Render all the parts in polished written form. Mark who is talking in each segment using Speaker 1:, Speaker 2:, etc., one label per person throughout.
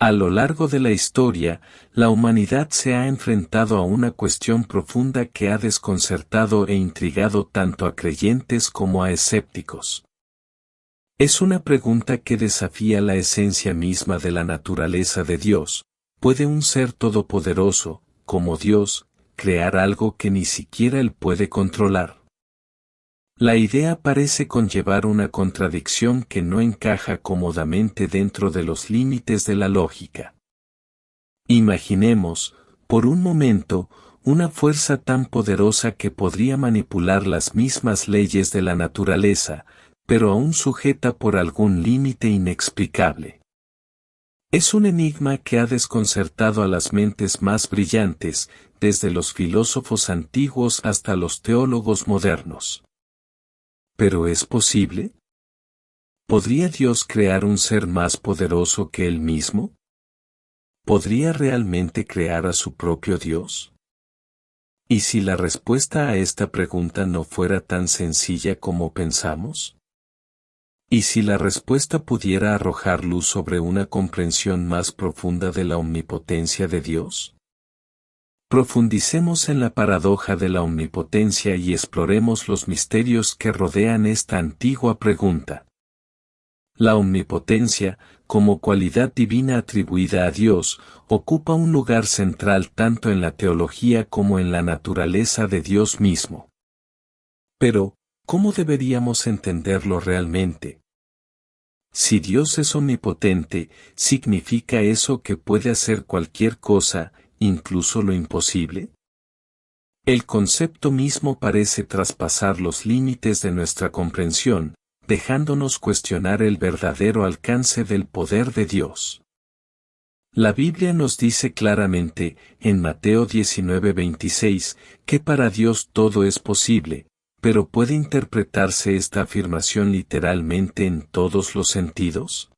Speaker 1: A lo largo de la historia, la humanidad se ha enfrentado a una cuestión profunda que ha desconcertado e intrigado tanto a creyentes como a escépticos. Es una pregunta que desafía la esencia misma de la naturaleza de Dios. ¿Puede un ser todopoderoso, como Dios, crear algo que ni siquiera Él puede controlar? La idea parece conllevar una contradicción que no encaja cómodamente dentro de los límites de la lógica. Imaginemos, por un momento, una fuerza tan poderosa que podría manipular las mismas leyes de la naturaleza, pero aún sujeta por algún límite inexplicable. Es un enigma que ha desconcertado a las mentes más brillantes, desde los filósofos antiguos hasta los teólogos modernos. ¿Pero es posible? ¿Podría Dios crear un ser más poderoso que Él mismo? ¿Podría realmente crear a su propio Dios? ¿Y si la respuesta a esta pregunta no fuera tan sencilla como pensamos? ¿Y si la respuesta pudiera arrojar luz sobre una comprensión más profunda de la omnipotencia de Dios? Profundicemos en la paradoja de la omnipotencia y exploremos los misterios que rodean esta antigua pregunta. La omnipotencia, como cualidad divina atribuida a Dios, ocupa un lugar central tanto en la teología como en la naturaleza de Dios mismo. Pero, ¿cómo deberíamos entenderlo realmente? Si Dios es omnipotente, ¿significa eso que puede hacer cualquier cosa, incluso lo imposible? El concepto mismo parece traspasar los límites de nuestra comprensión, dejándonos cuestionar el verdadero alcance del poder de Dios. La Biblia nos dice claramente, en Mateo 19:26, que para Dios todo es posible, pero ¿puede interpretarse esta afirmación literalmente en todos los sentidos?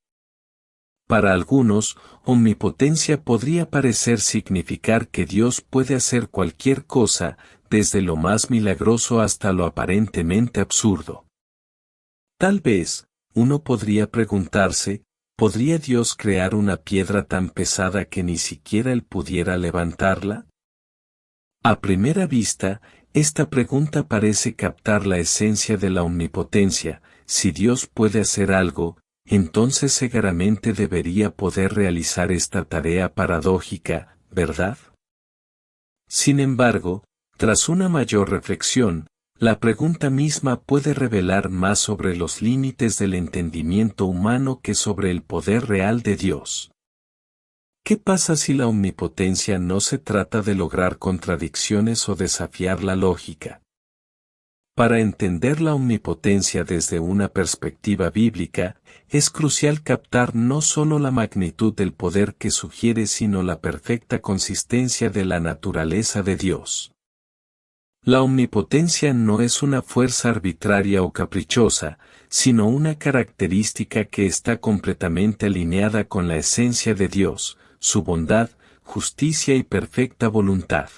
Speaker 1: Para algunos, omnipotencia podría parecer significar que Dios puede hacer cualquier cosa, desde lo más milagroso hasta lo aparentemente absurdo. Tal vez, uno podría preguntarse, ¿podría Dios crear una piedra tan pesada que ni siquiera Él pudiera levantarla? A primera vista, esta pregunta parece captar la esencia de la omnipotencia. Si Dios puede hacer algo, entonces seguramente debería poder realizar esta tarea paradójica, ¿verdad? Sin embargo, tras una mayor reflexión, la pregunta misma puede revelar más sobre los límites del entendimiento humano que sobre el poder real de Dios. ¿Qué pasa si la omnipotencia no se trata de lograr contradicciones o desafiar la lógica? Para entender la omnipotencia desde una perspectiva bíblica, es crucial captar no solo la magnitud del poder que sugiere sino la perfecta consistencia de la naturaleza de Dios. La omnipotencia no es una fuerza arbitraria o caprichosa, sino una característica que está completamente alineada con la esencia de Dios, su bondad, justicia y perfecta voluntad.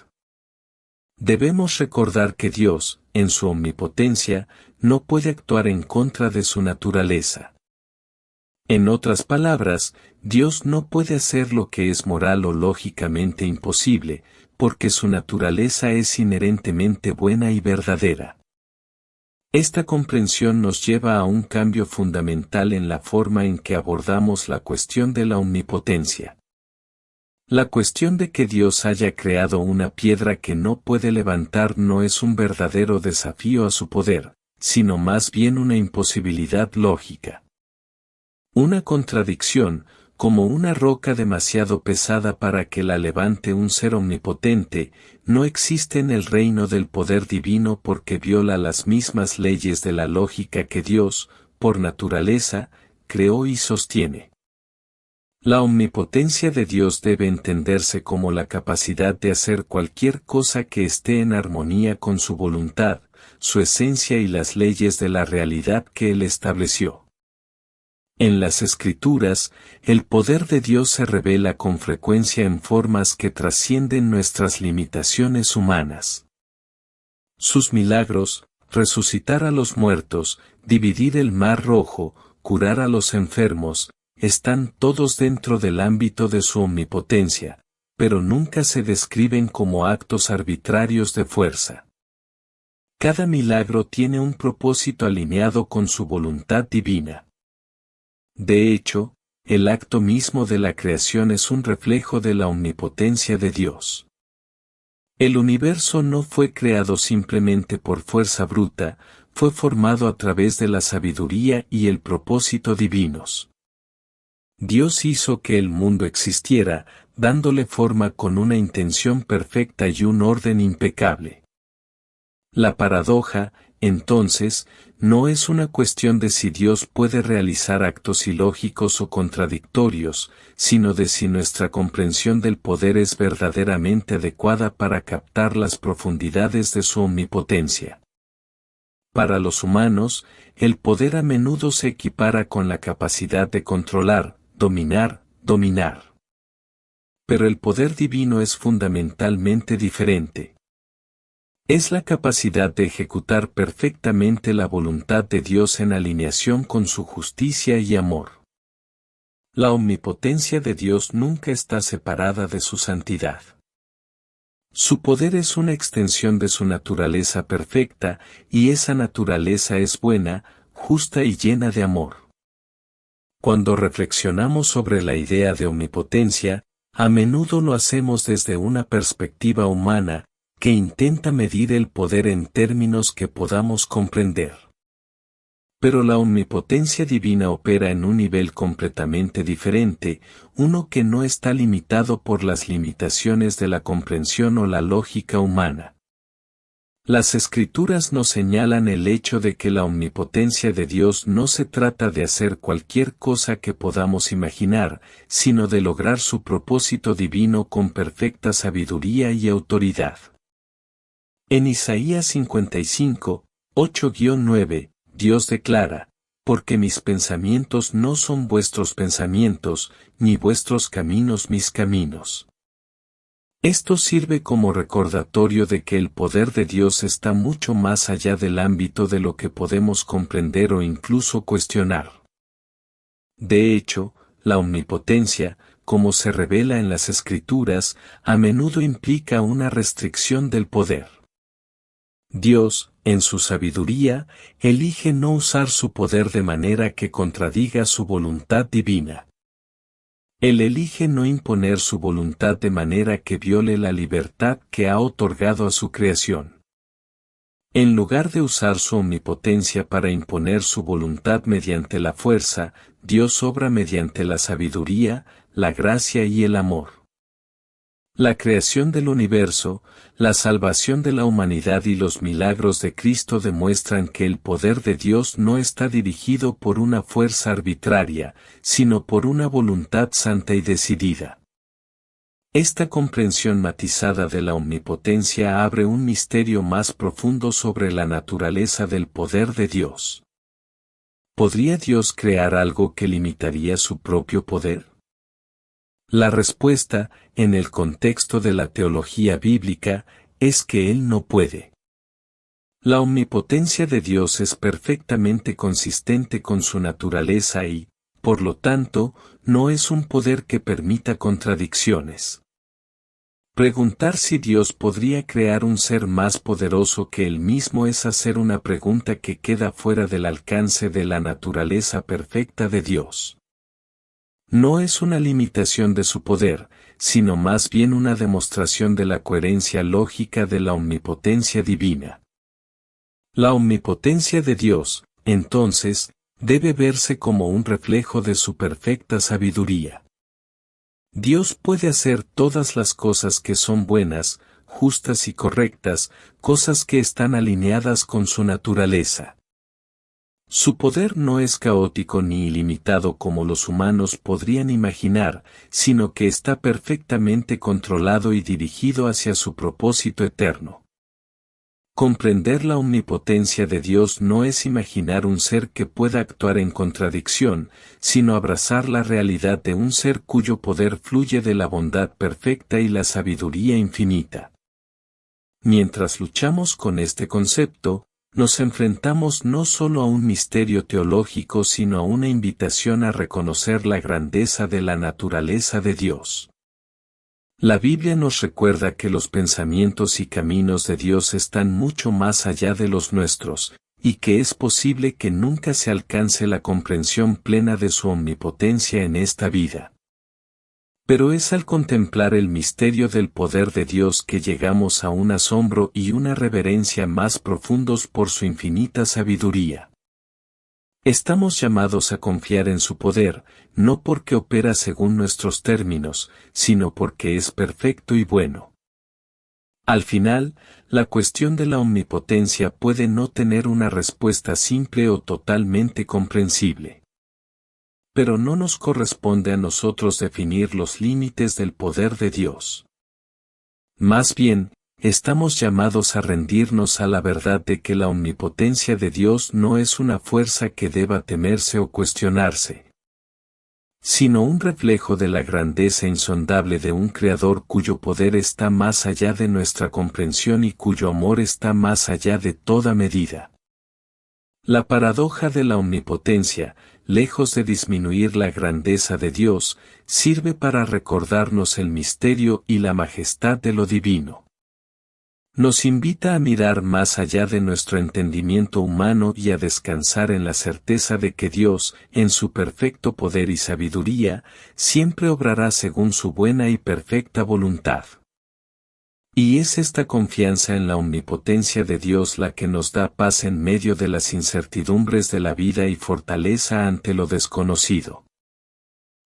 Speaker 1: Debemos recordar que Dios, en su omnipotencia, no puede actuar en contra de su naturaleza. En otras palabras, Dios no puede hacer lo que es moral o lógicamente imposible, porque su naturaleza es inherentemente buena y verdadera. Esta comprensión nos lleva a un cambio fundamental en la forma en que abordamos la cuestión de la omnipotencia. La cuestión de que Dios haya creado una piedra que no puede levantar no es un verdadero desafío a su poder, sino más bien una imposibilidad lógica. Una contradicción, como una roca demasiado pesada para que la levante un ser omnipotente, no existe en el reino del poder divino porque viola las mismas leyes de la lógica que Dios, por naturaleza, creó y sostiene. La omnipotencia de Dios debe entenderse como la capacidad de hacer cualquier cosa que esté en armonía con su voluntad, su esencia y las leyes de la realidad que Él estableció. En las Escrituras, el poder de Dios se revela con frecuencia en formas que trascienden nuestras limitaciones humanas. Sus milagros, resucitar a los muertos, dividir el mar rojo, curar a los enfermos, están todos dentro del ámbito de su omnipotencia, pero nunca se describen como actos arbitrarios de fuerza. Cada milagro tiene un propósito alineado con su voluntad divina. De hecho, el acto mismo de la creación es un reflejo de la omnipotencia de Dios. El universo no fue creado simplemente por fuerza bruta, fue formado a través de la sabiduría y el propósito divinos. Dios hizo que el mundo existiera, dándole forma con una intención perfecta y un orden impecable. La paradoja, entonces, no es una cuestión de si Dios puede realizar actos ilógicos o contradictorios, sino de si nuestra comprensión del poder es verdaderamente adecuada para captar las profundidades de su omnipotencia. Para los humanos, el poder a menudo se equipara con la capacidad de controlar, dominar. Pero el poder divino es fundamentalmente diferente. Es la capacidad de ejecutar perfectamente la voluntad de Dios en alineación con su justicia y amor. La omnipotencia de Dios nunca está separada de su santidad. Su poder es una extensión de su naturaleza perfecta, y esa naturaleza es buena, justa y llena de amor. Cuando reflexionamos sobre la idea de omnipotencia, a menudo lo hacemos desde una perspectiva humana, que intenta medir el poder en términos que podamos comprender. Pero la omnipotencia divina opera en un nivel completamente diferente, uno que no está limitado por las limitaciones de la comprensión o la lógica humana. Las Escrituras nos señalan el hecho de que la omnipotencia de Dios no se trata de hacer cualquier cosa que podamos imaginar, sino de lograr su propósito divino con perfecta sabiduría y autoridad. En Isaías 55, 8-9, Dios declara: porque mis pensamientos no son vuestros pensamientos, ni vuestros caminos mis caminos. Esto sirve como recordatorio de que el poder de Dios está mucho más allá del ámbito de lo que podemos comprender o incluso cuestionar. De hecho, la omnipotencia, como se revela en las Escrituras, a menudo implica una restricción del poder. Dios, en su sabiduría, elige no usar su poder de manera que contradiga su voluntad divina. Él elige no imponer su voluntad de manera que viole la libertad que ha otorgado a su creación. En lugar de usar su omnipotencia para imponer su voluntad mediante la fuerza, Dios obra mediante la sabiduría, la gracia y el amor. La creación del universo, la salvación de la humanidad y los milagros de Cristo demuestran que el poder de Dios no está dirigido por una fuerza arbitraria, sino por una voluntad santa y decidida. Esta comprensión matizada de la omnipotencia abre un misterio más profundo sobre la naturaleza del poder de Dios. ¿Podría Dios crear algo que limitaría su propio poder? La respuesta, en el contexto de la teología bíblica, es que Él no puede. La omnipotencia de Dios es perfectamente consistente con su naturaleza y, por lo tanto, no es un poder que permita contradicciones. Preguntar si Dios podría crear un ser más poderoso que Él mismo es hacer una pregunta que queda fuera del alcance de la naturaleza perfecta de Dios. No es una limitación de su poder, sino más bien una demostración de la coherencia lógica de la omnipotencia divina. La omnipotencia de Dios, entonces, debe verse como un reflejo de su perfecta sabiduría. Dios puede hacer todas las cosas que son buenas, justas y correctas, cosas que están alineadas con su naturaleza. Su poder no es caótico ni ilimitado como los humanos podrían imaginar, sino que está perfectamente controlado y dirigido hacia su propósito eterno. Comprender la omnipotencia de Dios no es imaginar un ser que pueda actuar en contradicción, sino abrazar la realidad de un ser cuyo poder fluye de la bondad perfecta y la sabiduría infinita. Mientras luchamos con este concepto, nos enfrentamos no solo a un misterio teológico sino a una invitación a reconocer la grandeza de la naturaleza de Dios. La Biblia nos recuerda que los pensamientos y caminos de Dios están mucho más allá de los nuestros, y que es posible que nunca se alcance la comprensión plena de su omnipotencia en esta vida. Pero es al contemplar el misterio del poder de Dios que llegamos a un asombro y una reverencia más profundos por su infinita sabiduría. Estamos llamados a confiar en su poder, no porque opera según nuestros términos, sino porque es perfecto y bueno. Al final, la cuestión de la omnipotencia puede no tener una respuesta simple o totalmente comprensible. Pero no nos corresponde a nosotros definir los límites del poder de Dios. Más bien, estamos llamados a rendirnos a la verdad de que la omnipotencia de Dios no es una fuerza que deba temerse o cuestionarse, sino un reflejo de la grandeza insondable de un Creador cuyo poder está más allá de nuestra comprensión y cuyo amor está más allá de toda medida. La paradoja de la omnipotencia, lejos de disminuir la grandeza de Dios, sirve para recordarnos el misterio y la majestad de lo divino. Nos invita a mirar más allá de nuestro entendimiento humano y a descansar en la certeza de que Dios, en su perfecto poder y sabiduría, siempre obrará según su buena y perfecta voluntad. Y es esta confianza en la omnipotencia de Dios la que nos da paz en medio de las incertidumbres de la vida y fortaleza ante lo desconocido.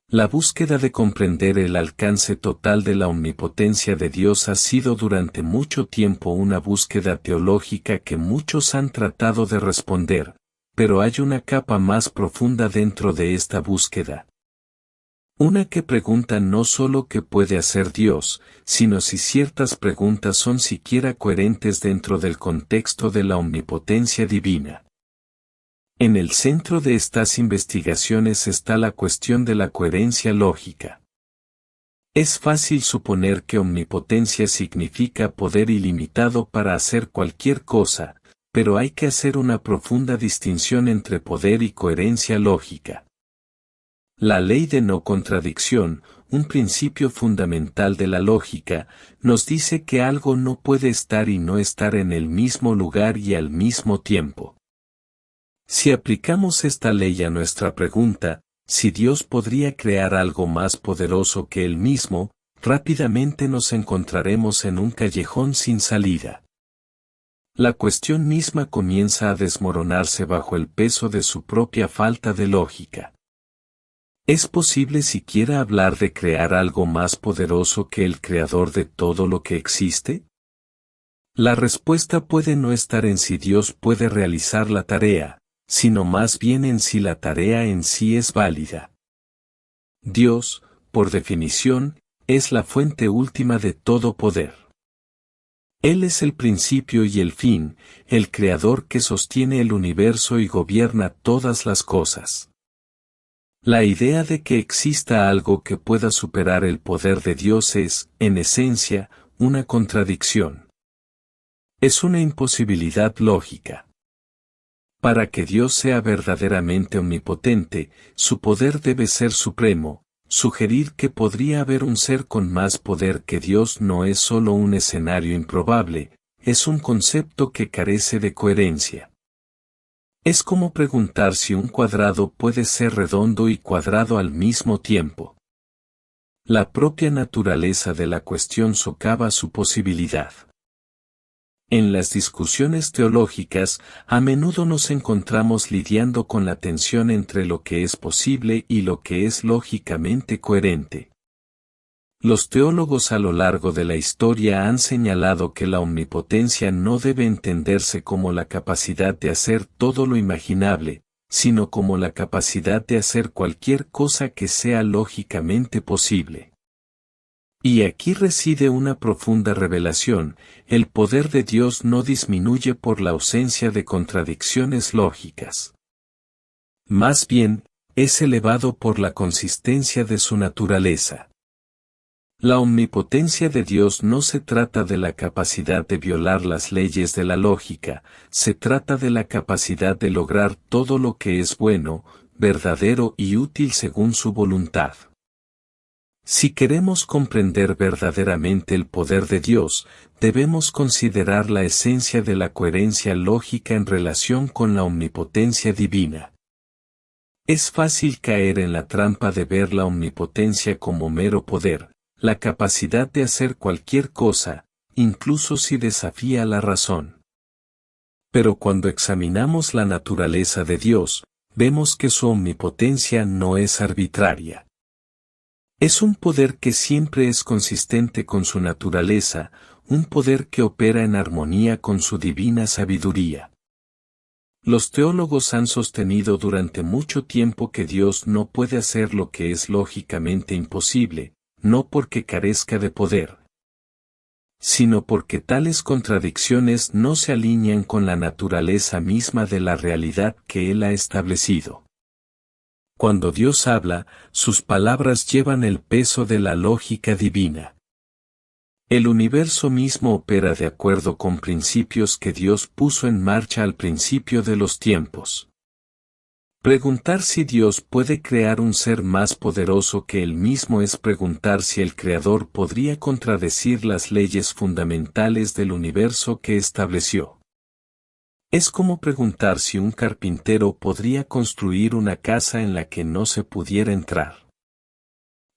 Speaker 1: La búsqueda de comprender el alcance total de la omnipotencia de Dios ha sido durante mucho tiempo una búsqueda teológica que muchos han tratado de responder, pero hay una capa más profunda dentro de esta búsqueda. Una que pregunta no solo qué puede hacer Dios, sino si ciertas preguntas son siquiera coherentes dentro del contexto de la omnipotencia divina. En el centro de estas investigaciones está la cuestión de la coherencia lógica. Es fácil suponer que omnipotencia significa poder ilimitado para hacer cualquier cosa, pero hay que hacer una profunda distinción entre poder y coherencia lógica. La ley de no contradicción, un principio fundamental de la lógica, nos dice que algo no puede estar y no estar en el mismo lugar y al mismo tiempo. Si aplicamos esta ley a nuestra pregunta, si Dios podría crear algo más poderoso que Él mismo, rápidamente nos encontraremos en un callejón sin salida. La cuestión misma comienza a desmoronarse bajo el peso de su propia falta de lógica. ¿Es posible siquiera hablar de crear algo más poderoso que el creador de todo lo que existe? La respuesta puede no estar en si Dios puede realizar la tarea, sino más bien en si la tarea en sí es válida. Dios, por definición, es la fuente última de todo poder. Él es el principio y el fin, el creador que sostiene el universo y gobierna todas las cosas. La idea de que exista algo que pueda superar el poder de Dios es, en esencia, una contradicción. Es una imposibilidad lógica. Para que Dios sea verdaderamente omnipotente, su poder debe ser supremo. Sugerir que podría haber un ser con más poder que Dios no es solo un escenario improbable, es un concepto que carece de coherencia. Es como preguntar si un cuadrado puede ser redondo y cuadrado al mismo tiempo. La propia naturaleza de la cuestión socava su posibilidad. En las discusiones teológicas, a menudo nos encontramos lidiando con la tensión entre lo que es posible y lo que es lógicamente coherente. Los teólogos a lo largo de la historia han señalado que la omnipotencia no debe entenderse como la capacidad de hacer todo lo imaginable, sino como la capacidad de hacer cualquier cosa que sea lógicamente posible. Y aquí reside una profunda revelación: el poder de Dios no disminuye por la ausencia de contradicciones lógicas. Más bien, es elevado por la consistencia de su naturaleza. La omnipotencia de Dios no se trata de la capacidad de violar las leyes de la lógica, se trata de la capacidad de lograr todo lo que es bueno, verdadero y útil según su voluntad. Si queremos comprender verdaderamente el poder de Dios, debemos considerar la esencia de la coherencia lógica en relación con la omnipotencia divina. Es fácil caer en la trampa de ver la omnipotencia como mero poder, la capacidad de hacer cualquier cosa, incluso si desafía la razón. Pero cuando examinamos la naturaleza de Dios, vemos que su omnipotencia no es arbitraria. Es un poder que siempre es consistente con su naturaleza, un poder que opera en armonía con su divina sabiduría. Los teólogos han sostenido durante mucho tiempo que Dios no puede hacer lo que es lógicamente imposible, no porque carezca de poder, sino porque tales contradicciones no se alinean con la naturaleza misma de la realidad que Él ha establecido. Cuando Dios habla, sus palabras llevan el peso de la lógica divina. El universo mismo opera de acuerdo con principios que Dios puso en marcha al principio de los tiempos. Preguntar si Dios puede crear un ser más poderoso que Él mismo es preguntar si el Creador podría contradecir las leyes fundamentales del universo que estableció. Es como preguntar si un carpintero podría construir una casa en la que no se pudiera entrar.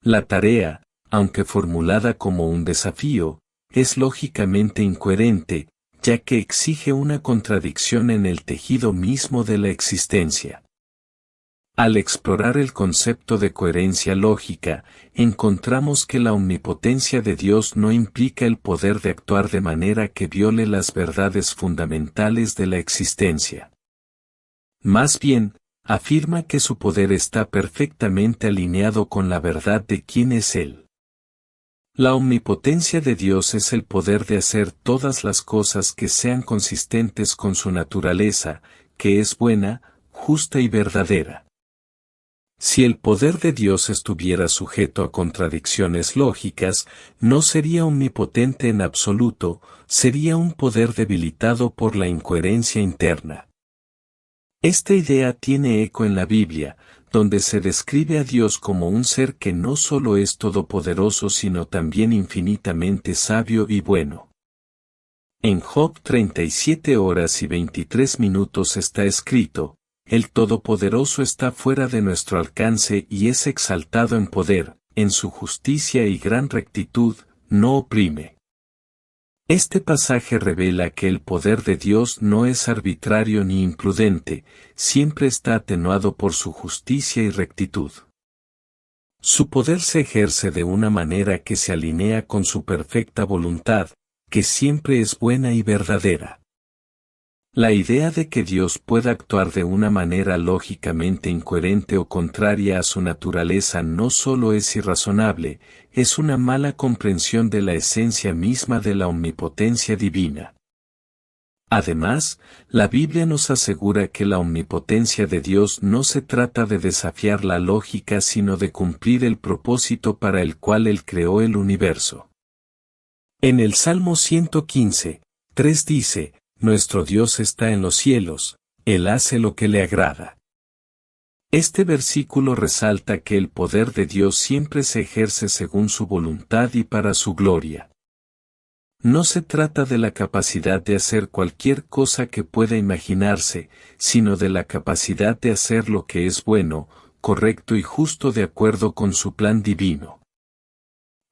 Speaker 1: La tarea, aunque formulada como un desafío, es lógicamente incoherente, ya que exige una contradicción en el tejido mismo de la existencia. Al explorar el concepto de coherencia lógica, encontramos que la omnipotencia de Dios no implica el poder de actuar de manera que viole las verdades fundamentales de la existencia. Más bien, afirma que su poder está perfectamente alineado con la verdad de quién es Él. La omnipotencia de Dios es el poder de hacer todas las cosas que sean consistentes con su naturaleza, que es buena, justa y verdadera. Si el poder de Dios estuviera sujeto a contradicciones lógicas, no sería omnipotente en absoluto, sería un poder debilitado por la incoherencia interna. Esta idea tiene eco en la Biblia, donde se describe a Dios como un ser que no solo es todopoderoso sino también infinitamente sabio y bueno. En Job 37 horas y 23 minutos está escrito: el Todopoderoso está fuera de nuestro alcance y es exaltado en poder, en su justicia y gran rectitud, no oprime. Este pasaje revela que el poder de Dios no es arbitrario ni imprudente, siempre está atenuado por su justicia y rectitud. Su poder se ejerce de una manera que se alinea con su perfecta voluntad, que siempre es buena y verdadera. La idea de que Dios pueda actuar de una manera lógicamente incoherente o contraria a su naturaleza no solo es irrazonable, es una mala comprensión de la esencia misma de la omnipotencia divina. Además, la Biblia nos asegura que la omnipotencia de Dios no se trata de desafiar la lógica sino de cumplir el propósito para el cual Él creó el universo. En el Salmo 115, 3 dice: nuestro Dios está en los cielos, Él hace lo que le agrada. Este versículo resalta que el poder de Dios siempre se ejerce según su voluntad y para su gloria. No se trata de la capacidad de hacer cualquier cosa que pueda imaginarse, sino de la capacidad de hacer lo que es bueno, correcto y justo de acuerdo con su plan divino.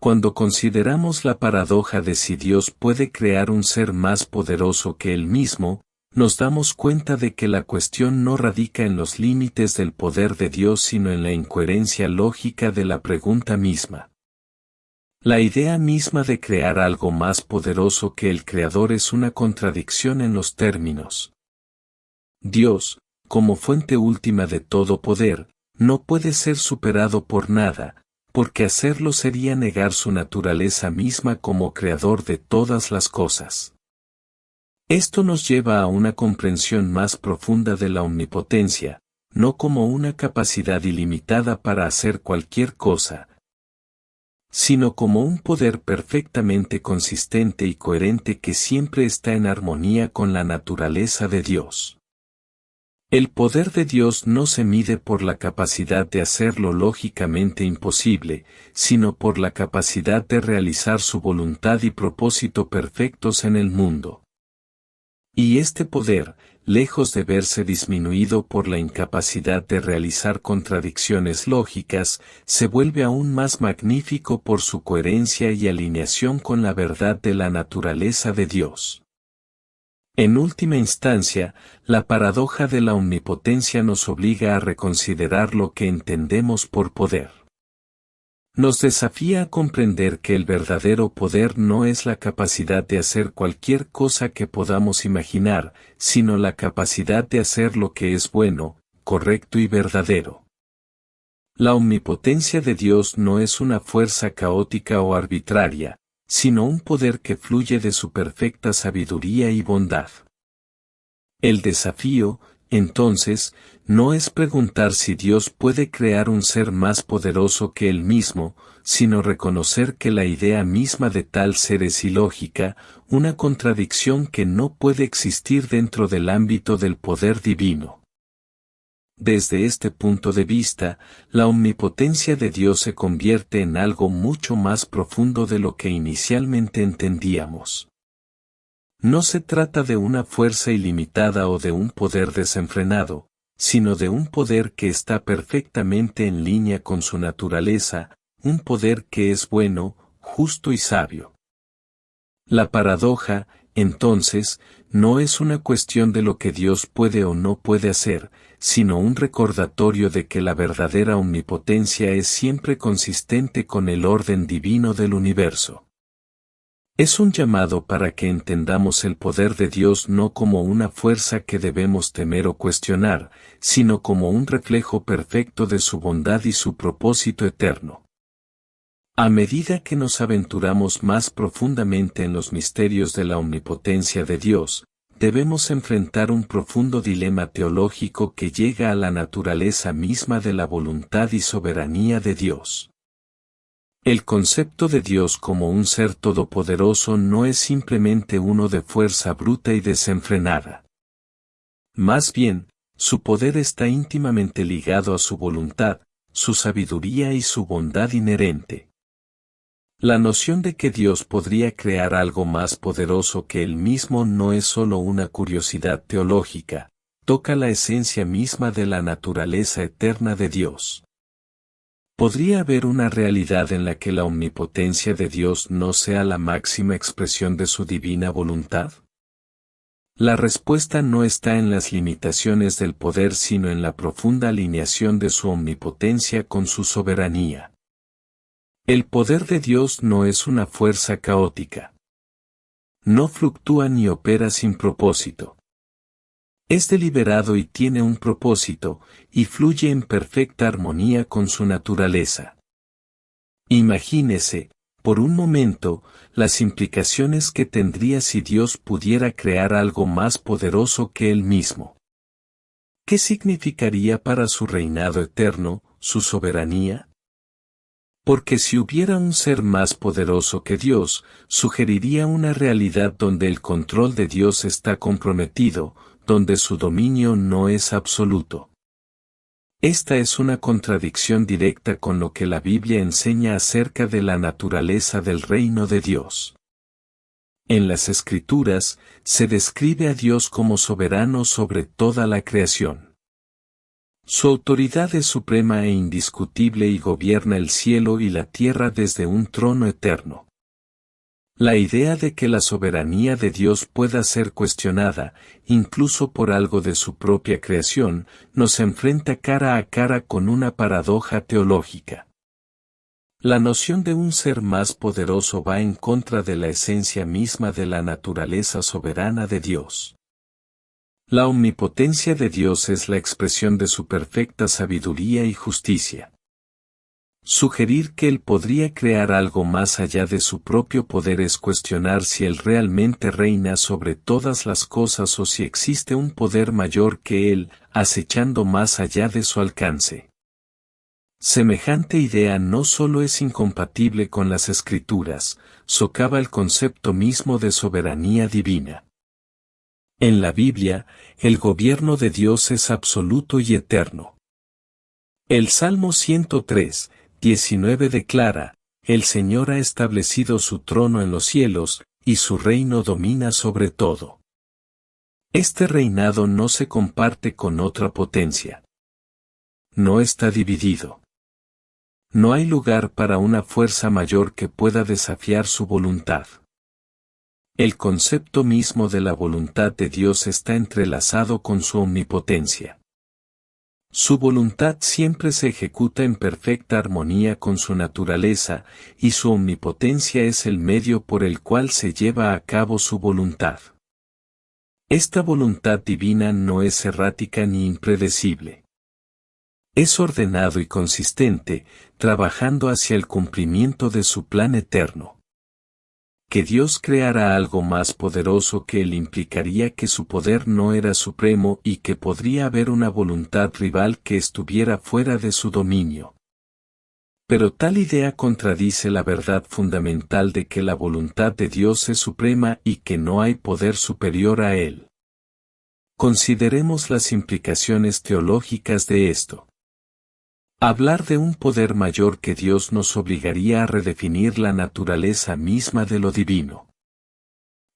Speaker 1: Cuando consideramos la paradoja de si Dios puede crear un ser más poderoso que Él mismo, nos damos cuenta de que la cuestión no radica en los límites del poder de Dios sino en la incoherencia lógica de la pregunta misma. La idea misma de crear algo más poderoso que el Creador es una contradicción en los términos. Dios, como fuente última de todo poder, no puede ser superado por nada, porque hacerlo sería negar su naturaleza misma como creador de todas las cosas. Esto nos lleva a una comprensión más profunda de la omnipotencia, no como una capacidad ilimitada para hacer cualquier cosa, sino como un poder perfectamente consistente y coherente que siempre está en armonía con la naturaleza de Dios. El poder de Dios no se mide por la capacidad de hacer lo lógicamente imposible, sino por la capacidad de realizar su voluntad y propósito perfectos en el mundo. Y este poder, lejos de verse disminuido por la incapacidad de realizar contradicciones lógicas, se vuelve aún más magnífico por su coherencia y alineación con la verdad de la naturaleza de Dios. En última instancia, la paradoja de la omnipotencia nos obliga a reconsiderar lo que entendemos por poder. Nos desafía a comprender que el verdadero poder no es la capacidad de hacer cualquier cosa que podamos imaginar, sino la capacidad de hacer lo que es bueno, correcto y verdadero. La omnipotencia de Dios no es una fuerza caótica o arbitraria, sino un poder que fluye de su perfecta sabiduría y bondad. El desafío, entonces, no es preguntar si Dios puede crear un ser más poderoso que Él mismo, sino reconocer que la idea misma de tal ser es ilógica, una contradicción que no puede existir dentro del ámbito del poder divino. Desde este punto de vista, la omnipotencia de Dios se convierte en algo mucho más profundo de lo que inicialmente entendíamos. No se trata de una fuerza ilimitada o de un poder desenfrenado, sino de un poder que está perfectamente en línea con su naturaleza, un poder que es bueno, justo y sabio. La paradoja, entonces, no es una cuestión de lo que Dios puede o no puede hacer, sino un recordatorio de que la verdadera omnipotencia es siempre consistente con el orden divino del universo. Es un llamado para que entendamos el poder de Dios no como una fuerza que debemos temer o cuestionar, sino como un reflejo perfecto de su bondad y su propósito eterno. A medida que nos aventuramos más profundamente en los misterios de la omnipotencia de Dios, debemos enfrentar un profundo dilema teológico que llega a la naturaleza misma de la voluntad y soberanía de Dios. El concepto de Dios como un ser todopoderoso no es simplemente uno de fuerza bruta y desenfrenada. Más bien, su poder está íntimamente ligado a su voluntad, su sabiduría y su bondad inherente. La noción de que Dios podría crear algo más poderoso que Él mismo no es solo una curiosidad teológica, toca la esencia misma de la naturaleza eterna de Dios. ¿Podría haber una realidad en la que la omnipotencia de Dios no sea la máxima expresión de su divina voluntad? La respuesta no está en las limitaciones del poder sino en la profunda alineación de su omnipotencia con su soberanía. El poder de Dios no es una fuerza caótica. No fluctúa ni opera sin propósito. Es deliberado y tiene un propósito, y fluye en perfecta armonía con su naturaleza. Imagínese, por un momento, las implicaciones que tendría si Dios pudiera crear algo más poderoso que Él mismo. ¿Qué significaría para su reinado eterno, su soberanía? Porque si hubiera un ser más poderoso que Dios, sugeriría una realidad donde el control de Dios está comprometido, donde su dominio no es absoluto. Esta es una contradicción directa con lo que la Biblia enseña acerca de la naturaleza del reino de Dios. En las Escrituras, se describe a Dios como soberano sobre toda la creación. Su autoridad es suprema e indiscutible y gobierna el cielo y la tierra desde un trono eterno. La idea de que la soberanía de Dios pueda ser cuestionada, incluso por algo de su propia creación, nos enfrenta cara a cara con una paradoja teológica. La noción de un ser más poderoso va en contra de la esencia misma de la naturaleza soberana de Dios. La omnipotencia de Dios es la expresión de su perfecta sabiduría y justicia. Sugerir que Él podría crear algo más allá de su propio poder es cuestionar si Él realmente reina sobre todas las cosas o si existe un poder mayor que Él, acechando más allá de su alcance. Semejante idea no solo es incompatible con las Escrituras, socava el concepto mismo de soberanía divina. En la Biblia, el gobierno de Dios es absoluto y eterno. El Salmo 103, 19 declara, «El Señor ha establecido su trono en los cielos, y su reino domina sobre todo». Este reinado no se comparte con otra potencia. No está dividido. No hay lugar para una fuerza mayor que pueda desafiar su voluntad. El concepto mismo de la voluntad de Dios está entrelazado con su omnipotencia. Su voluntad siempre se ejecuta en perfecta armonía con su naturaleza, y su omnipotencia es el medio por el cual se lleva a cabo su voluntad. Esta voluntad divina no es errática ni impredecible. Es ordenado y consistente, trabajando hacia el cumplimiento de su plan eterno. Que Dios creara algo más poderoso que él implicaría que su poder no era supremo y que podría haber una voluntad rival que estuviera fuera de su dominio. Pero tal idea contradice la verdad fundamental de que la voluntad de Dios es suprema y que no hay poder superior a él. Consideremos las implicaciones teológicas de esto. Hablar de un poder mayor que Dios nos obligaría a redefinir la naturaleza misma de lo divino.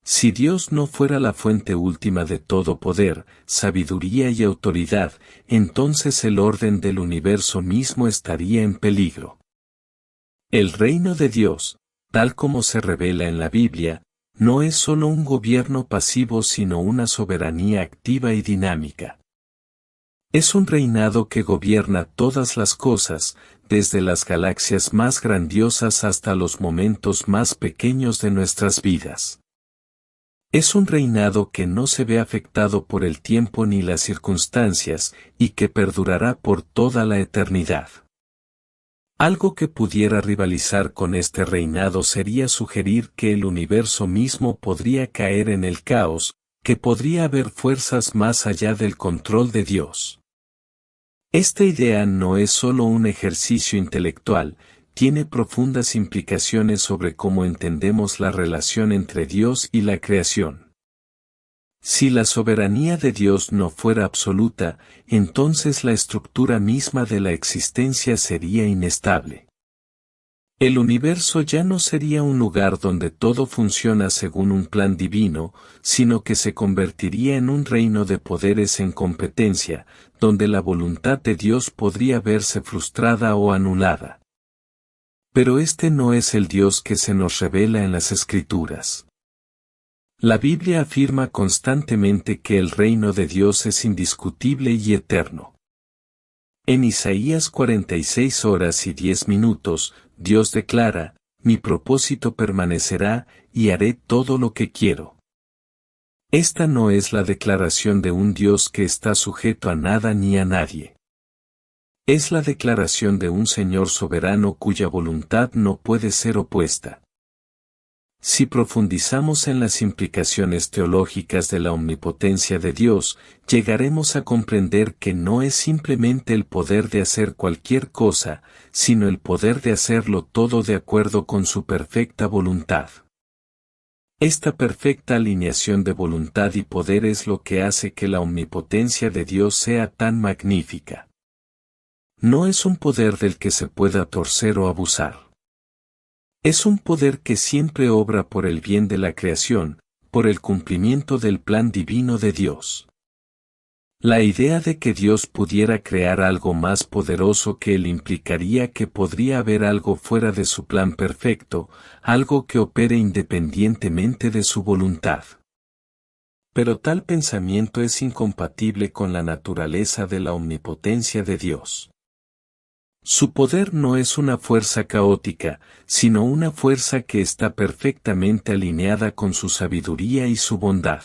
Speaker 1: Si Dios no fuera la fuente última de todo poder, sabiduría y autoridad, entonces el orden del universo mismo estaría en peligro. El reino de Dios, tal como se revela en la Biblia, no es solo un gobierno pasivo sino una soberanía activa y dinámica. Es un reinado que gobierna todas las cosas, desde las galaxias más grandiosas hasta los momentos más pequeños de nuestras vidas. Es un reinado que no se ve afectado por el tiempo ni las circunstancias, y que perdurará por toda la eternidad. Algo que pudiera rivalizar con este reinado sería sugerir que el universo mismo podría caer en el caos, que podría haber fuerzas más allá del control de Dios. Esta idea no es solo un ejercicio intelectual, tiene profundas implicaciones sobre cómo entendemos la relación entre Dios y la creación. Si la soberanía de Dios no fuera absoluta, entonces la estructura misma de la existencia sería inestable. El universo ya no sería un lugar donde todo funciona según un plan divino, sino que se convertiría en un reino de poderes en competencia, donde la voluntad de Dios podría verse frustrada o anulada. Pero este no es el Dios que se nos revela en las Escrituras. La Biblia afirma constantemente que el reino de Dios es indiscutible y eterno. En Isaías 46 horas y 10 minutos, Dios declara, «Mi propósito permanecerá, y haré todo lo que quiero». Esta no es la declaración de un Dios que está sujeto a nada ni a nadie. Es la declaración de un Señor soberano cuya voluntad no puede ser opuesta. Si profundizamos en las implicaciones teológicas de la omnipotencia de Dios, llegaremos a comprender que no es simplemente el poder de hacer cualquier cosa, sino el poder de hacerlo todo de acuerdo con su perfecta voluntad. Esta perfecta alineación de voluntad y poder es lo que hace que la omnipotencia de Dios sea tan magnífica. No es un poder del que se pueda torcer o abusar. Es un poder que siempre obra por el bien de la creación, por el cumplimiento del plan divino de Dios. La idea de que Dios pudiera crear algo más poderoso que él implicaría que podría haber algo fuera de su plan perfecto, algo que opere independientemente de su voluntad. Pero tal pensamiento es incompatible con la naturaleza de la omnipotencia de Dios. Su poder no es una fuerza caótica, sino una fuerza que está perfectamente alineada con su sabiduría y su bondad.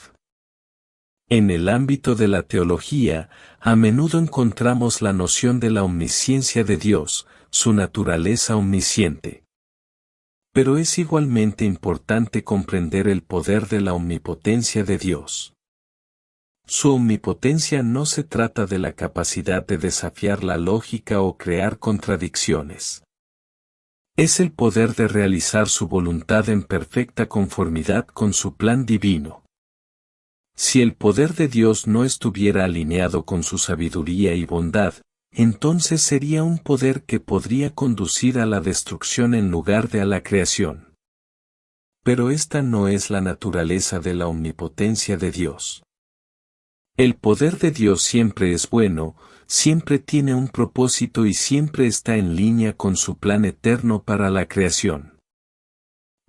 Speaker 1: En el ámbito de la teología, a menudo encontramos la noción de la omnisciencia de Dios, su naturaleza omnisciente. Pero es igualmente importante comprender el poder de la omnipotencia de Dios. Su omnipotencia no se trata de la capacidad de desafiar la lógica o crear contradicciones. Es el poder de realizar su voluntad en perfecta conformidad con su plan divino. Si el poder de Dios no estuviera alineado con su sabiduría y bondad, entonces sería un poder que podría conducir a la destrucción en lugar de a la creación. Pero esta no es la naturaleza de la omnipotencia de Dios. El poder de Dios siempre es bueno, siempre tiene un propósito y siempre está en línea con su plan eterno para la creación.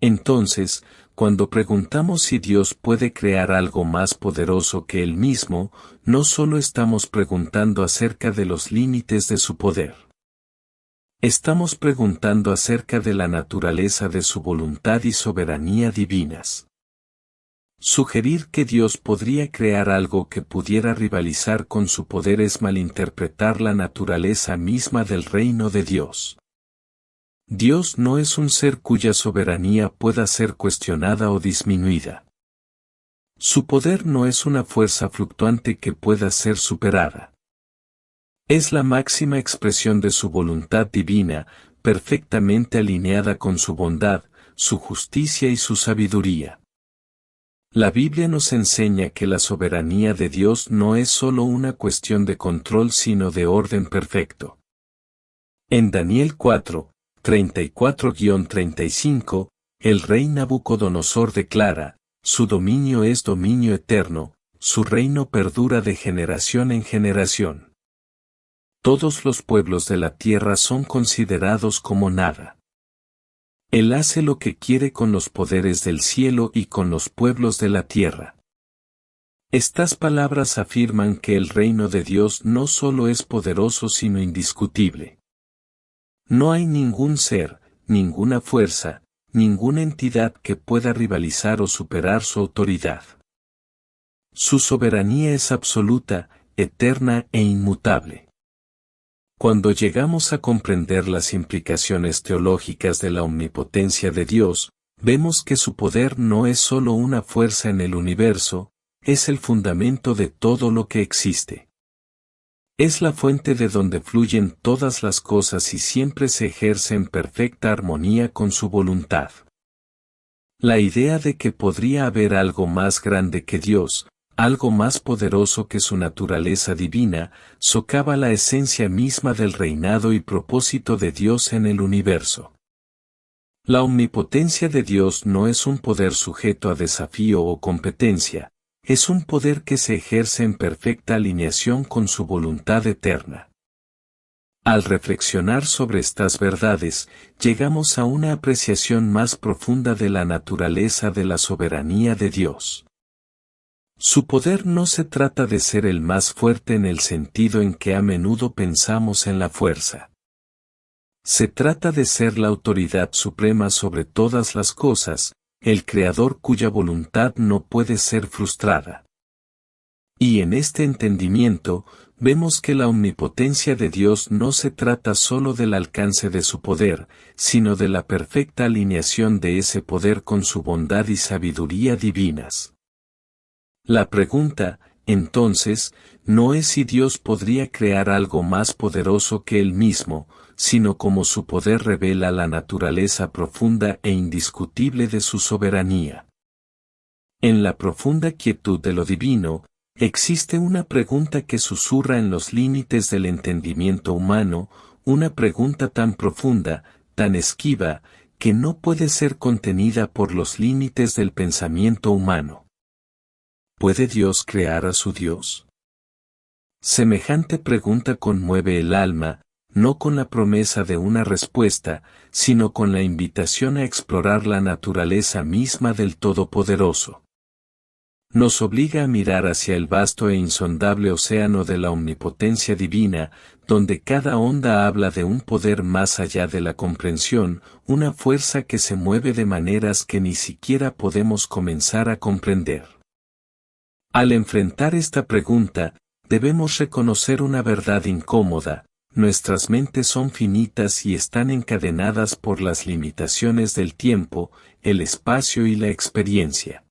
Speaker 1: Entonces, cuando preguntamos si Dios puede crear algo más poderoso que Él mismo, no solo estamos preguntando acerca de los límites de su poder. Estamos preguntando acerca de la naturaleza de su voluntad y soberanía divinas. Sugerir que Dios podría crear algo que pudiera rivalizar con su poder es malinterpretar la naturaleza misma del reino de Dios. Dios no es un ser cuya soberanía pueda ser cuestionada o disminuida. Su poder no es una fuerza fluctuante que pueda ser superada. Es la máxima expresión de su voluntad divina, perfectamente alineada con su bondad, su justicia y su sabiduría. La Biblia nos enseña que la soberanía de Dios no es solo una cuestión de control sino de orden perfecto. En Daniel 4, 34-35, el rey Nabucodonosor declara, su dominio es dominio eterno, su reino perdura de generación en generación. Todos los pueblos de la tierra son considerados como nada. Él hace lo que quiere con los poderes del cielo y con los pueblos de la tierra. Estas palabras afirman que el reino de Dios no solo es poderoso sino indiscutible. No hay ningún ser, ninguna fuerza, ninguna entidad que pueda rivalizar o superar su autoridad. Su soberanía es absoluta, eterna e inmutable. Cuando llegamos a comprender las implicaciones teológicas de la omnipotencia de Dios, vemos que su poder no es solo una fuerza en el universo, es el fundamento de todo lo que existe. Es la fuente de donde fluyen todas las cosas y siempre se ejerce en perfecta armonía con su voluntad. La idea de que podría haber algo más grande que Dios, algo más poderoso que su naturaleza divina, socava la esencia misma del reinado y propósito de Dios en el universo. La omnipotencia de Dios no es un poder sujeto a desafío o competencia, es un poder que se ejerce en perfecta alineación con su voluntad eterna. Al reflexionar sobre estas verdades, llegamos a una apreciación más profunda de la naturaleza de la soberanía de Dios. Su poder no se trata de ser el más fuerte en el sentido en que a menudo pensamos en la fuerza. Se trata de ser la autoridad suprema sobre todas las cosas, el Creador cuya voluntad no puede ser frustrada. Y en este entendimiento, vemos que la omnipotencia de Dios no se trata solo del alcance de su poder, sino de la perfecta alineación de ese poder con su bondad y sabiduría divinas. La pregunta, entonces, no es si Dios podría crear algo más poderoso que Él mismo, sino cómo su poder revela la naturaleza profunda e indiscutible de su soberanía. En la profunda quietud de lo divino, existe una pregunta que susurra en los límites del entendimiento humano, una pregunta tan profunda, tan esquiva, que no puede ser contenida por los límites del pensamiento humano. ¿Puede Dios crear a su Dios? Semejante pregunta conmueve el alma, no con la promesa de una respuesta, sino con la invitación a explorar la naturaleza misma del Todopoderoso. Nos obliga a mirar hacia el vasto e insondable océano de la omnipotencia divina, donde cada onda habla de un poder más allá de la comprensión, una fuerza que se mueve de maneras que ni siquiera podemos comenzar a comprender. Al enfrentar esta pregunta, debemos reconocer una verdad incómoda: nuestras mentes son finitas y están encadenadas por las limitaciones del tiempo, el espacio y la experiencia.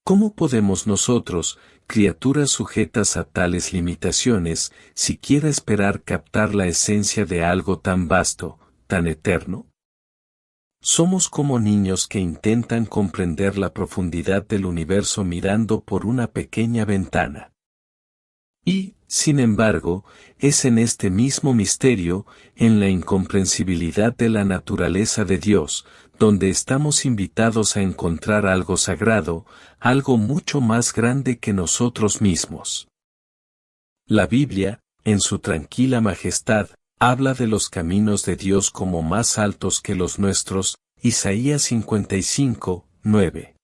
Speaker 1: ¿Cómo podemos nosotros, criaturas sujetas a tales limitaciones, siquiera esperar captar la esencia de algo tan vasto, tan eterno? Somos como niños que intentan comprender la profundidad del universo mirando por una pequeña ventana. Y, sin embargo, es en este mismo misterio, en la incomprensibilidad de la naturaleza de Dios, donde estamos invitados a encontrar algo sagrado, algo mucho más grande que nosotros mismos. La Biblia, en su tranquila majestad, habla de los caminos de Dios como más altos que los nuestros, Isaías 55, 9.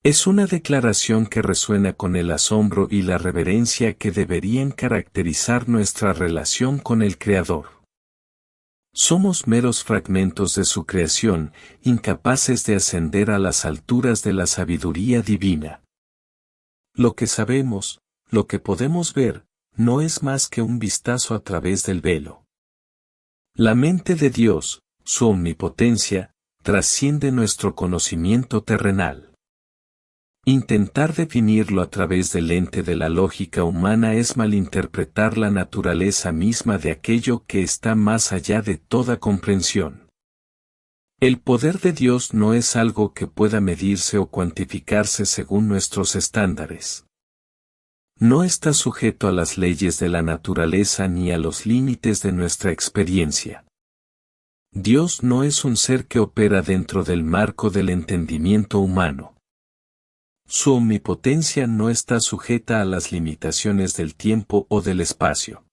Speaker 1: Es una declaración que resuena con el asombro y la reverencia que deberían caracterizar nuestra relación con el Creador. Somos meros fragmentos de su creación, incapaces de ascender a las alturas de la sabiduría divina. Lo que sabemos, lo que podemos ver, no es más que un vistazo a través del velo. La mente de Dios, su omnipotencia, trasciende nuestro conocimiento terrenal. Intentar definirlo a través del lente de la lógica humana es malinterpretar la naturaleza misma de aquello que está más allá de toda comprensión. El poder de Dios no es algo que pueda medirse o cuantificarse según nuestros estándares. No está sujeto a las leyes de la naturaleza ni a los límites de nuestra experiencia. Dios no es un ser que opera dentro del marco del entendimiento humano. Su omnipotencia no está sujeta a las limitaciones del tiempo o del espacio.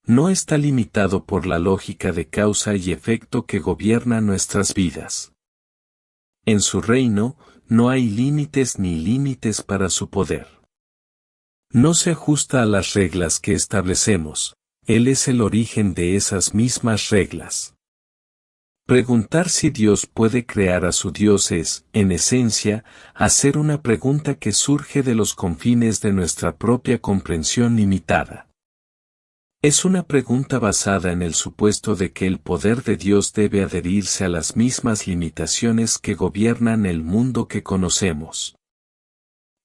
Speaker 1: No está limitado por la lógica de causa y efecto que gobierna nuestras vidas. En su reino, no hay límites ni límites para su poder. No se ajusta a las reglas que establecemos, Él es el origen de esas mismas reglas. Preguntar si Dios puede crear a su Dios es, en esencia, hacer una pregunta que surge de los confines de nuestra propia comprensión limitada. Es una pregunta basada en el supuesto de que el poder de Dios debe adherirse a las mismas limitaciones que gobiernan el mundo que conocemos.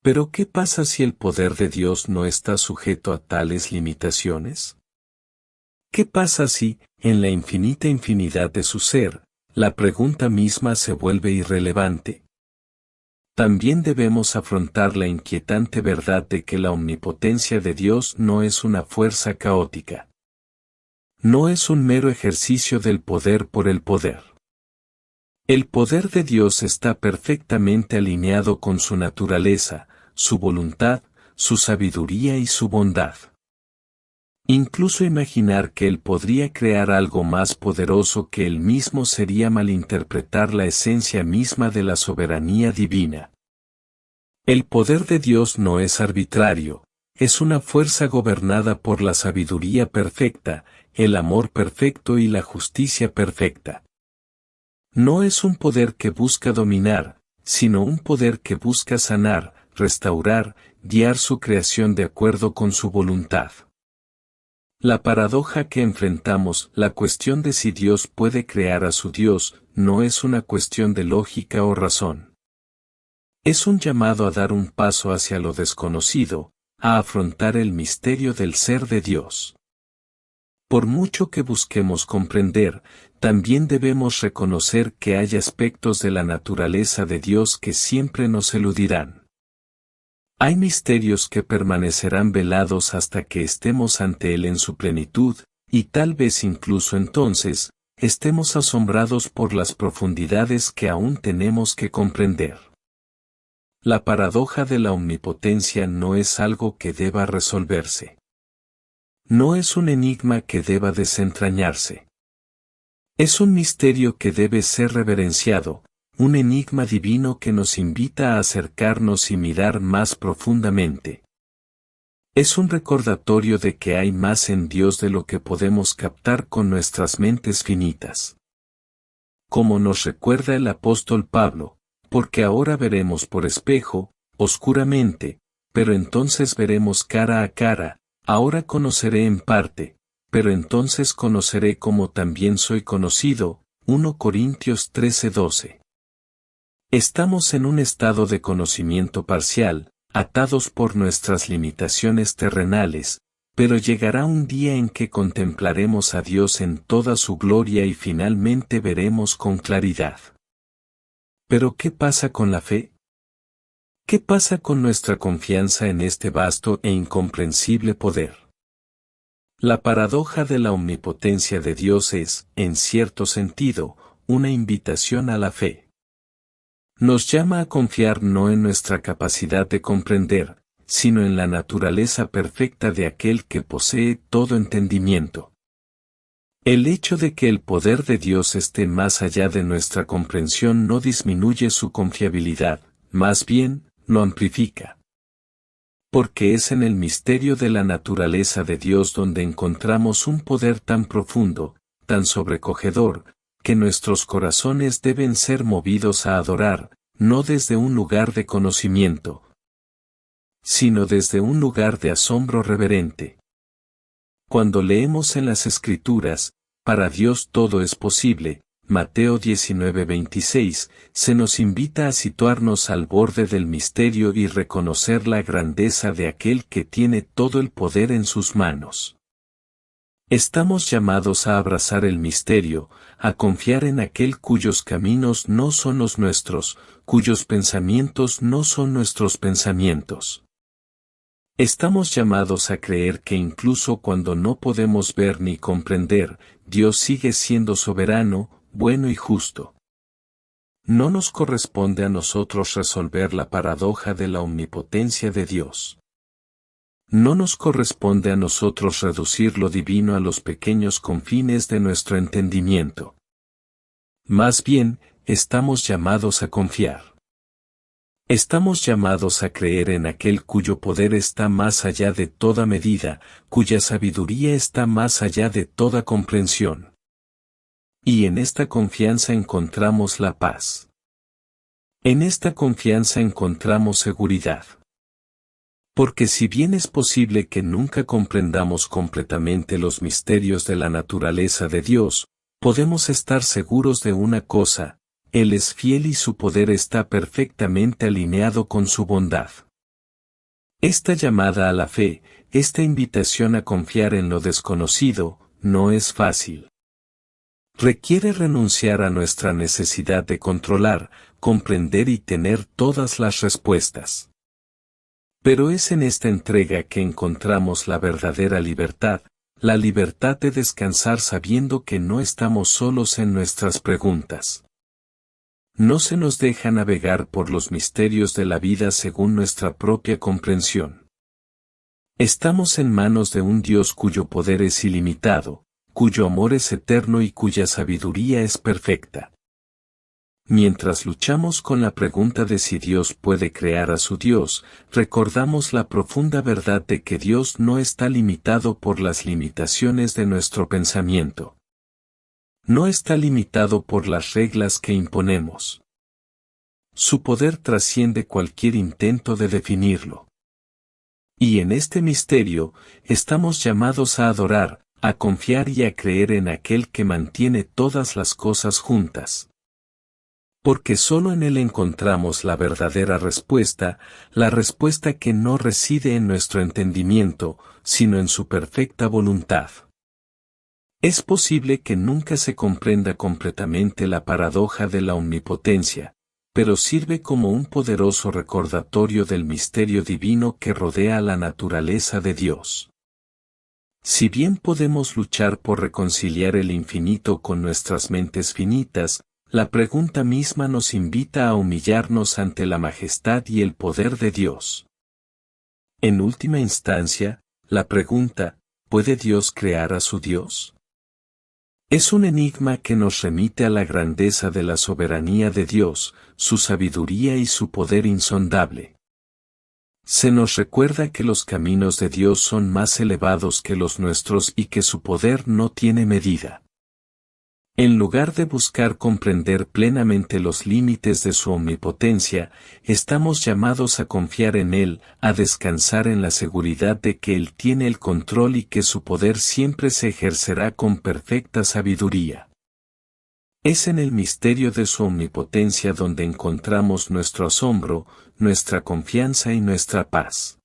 Speaker 1: Pero ¿qué pasa si el poder de Dios no está sujeto a tales limitaciones? ¿Qué pasa si, en la infinita infinidad de su ser, la pregunta misma se vuelve irrelevante? También debemos afrontar la inquietante verdad de que la omnipotencia de Dios no es una fuerza caótica. No es un mero ejercicio del poder por el poder. El poder de Dios está perfectamente alineado con su naturaleza, su voluntad, su sabiduría y su bondad. Incluso imaginar que Él podría crear algo más poderoso que Él mismo sería malinterpretar la esencia misma de la soberanía divina. El poder de Dios no es arbitrario, es una fuerza gobernada por la sabiduría perfecta, el amor perfecto y la justicia perfecta. No es un poder que busca dominar, sino un poder que busca sanar, restaurar, guiar su creación de acuerdo con su voluntad. La paradoja que enfrentamos, la cuestión de si Dios puede crear a su Dios, no es una cuestión de lógica o razón. Es un llamado a dar un paso hacia lo desconocido, a afrontar el misterio del ser de Dios. Por mucho que busquemos comprender, también debemos reconocer que hay aspectos de la naturaleza de Dios que siempre nos eludirán. Hay misterios que permanecerán velados hasta que estemos ante Él en su plenitud, y tal vez incluso entonces, estemos asombrados por las profundidades que aún tenemos que comprender. La paradoja de la omnipotencia no es algo que deba resolverse. No es un enigma que deba desentrañarse. Es un misterio que debe ser reverenciado, un enigma divino que nos invita a acercarnos y mirar más profundamente. Es un recordatorio de que hay más en Dios de lo que podemos captar con nuestras mentes finitas. Como nos recuerda el apóstol Pablo, porque ahora veremos por espejo, oscuramente, pero entonces veremos cara a cara, ahora conoceré en parte, pero entonces conoceré como también soy conocido, 1 Corintios 13:12. Estamos en un estado de conocimiento parcial, atados por nuestras limitaciones terrenales, pero llegará un día en que contemplaremos a Dios en toda su gloria y finalmente veremos con claridad. ¿Pero qué pasa con la fe? ¿Qué pasa con nuestra confianza en este vasto e incomprensible poder? La paradoja de la omnipotencia de Dios es, en cierto sentido, una invitación a la fe. Nos llama a confiar no en nuestra capacidad de comprender, sino en la naturaleza perfecta de aquel que posee todo entendimiento. El hecho de que el poder de Dios esté más allá de nuestra comprensión no disminuye su confiabilidad, más bien, lo amplifica. Porque es en el misterio de la naturaleza de Dios donde encontramos un poder tan profundo, tan sobrecogedor, que nuestros corazones deben ser movidos a adorar, no desde un lugar de conocimiento, sino desde un lugar de asombro reverente. Cuando leemos en las Escrituras, para Dios todo es posible, Mateo 19:26, se nos invita a situarnos al borde del misterio y reconocer la grandeza de aquel que tiene todo el poder en sus manos. Estamos llamados a abrazar el misterio, a confiar en aquel cuyos caminos no son los nuestros, cuyos pensamientos no son nuestros pensamientos. Estamos llamados a creer que incluso cuando no podemos ver ni comprender, Dios sigue siendo soberano, bueno y justo. No nos corresponde a nosotros resolver la paradoja de la omnipotencia de Dios. No nos corresponde a nosotros reducir lo divino a los pequeños confines de nuestro entendimiento. Más bien, estamos llamados a confiar. Estamos llamados a creer en aquel cuyo poder está más allá de toda medida, cuya sabiduría está más allá de toda comprensión. Y en esta confianza encontramos la paz. En esta confianza encontramos seguridad. Porque si bien es posible que nunca comprendamos completamente los misterios de la naturaleza de Dios, podemos estar seguros de una cosa: Él es fiel y su poder está perfectamente alineado con su bondad. Esta llamada a la fe, esta invitación a confiar en lo desconocido, no es fácil. Requiere renunciar a nuestra necesidad de controlar, comprender y tener todas las respuestas. Pero es en esta entrega que encontramos la verdadera libertad, la libertad de descansar sabiendo que no estamos solos en nuestras preguntas. No se nos deja navegar por los misterios de la vida según nuestra propia comprensión. Estamos en manos de un Dios cuyo poder es ilimitado, cuyo amor es eterno y cuya sabiduría es perfecta. Mientras luchamos con la pregunta de si Dios puede crear a su Dios, recordamos la profunda verdad de que Dios no está limitado por las limitaciones de nuestro pensamiento. No está limitado por las reglas que imponemos. Su poder trasciende cualquier intento de definirlo. Y en este misterio, estamos llamados a adorar, a confiar y a creer en aquel que mantiene todas las cosas juntas. Porque solo en Él encontramos la verdadera respuesta, la respuesta que no reside en nuestro entendimiento, sino en su perfecta voluntad. Es posible que nunca se comprenda completamente la paradoja de la omnipotencia, pero sirve como un poderoso recordatorio del misterio divino que rodea la naturaleza de Dios. Si bien podemos luchar por reconciliar el infinito con nuestras mentes finitas, la pregunta misma nos invita a humillarnos ante la majestad y el poder de Dios. En última instancia, la pregunta, ¿puede Dios crear a su Dios? Es un enigma que nos remite a la grandeza de la soberanía de Dios, su sabiduría y su poder insondable. Se nos recuerda que los caminos de Dios son más elevados que los nuestros y que su poder no tiene medida. En lugar de buscar comprender plenamente los límites de su omnipotencia, estamos llamados a confiar en Él, a descansar en la seguridad de que Él tiene el control y que su poder siempre se ejercerá con perfecta sabiduría. Es en el misterio de su omnipotencia donde encontramos nuestro asombro, nuestra confianza y nuestra paz.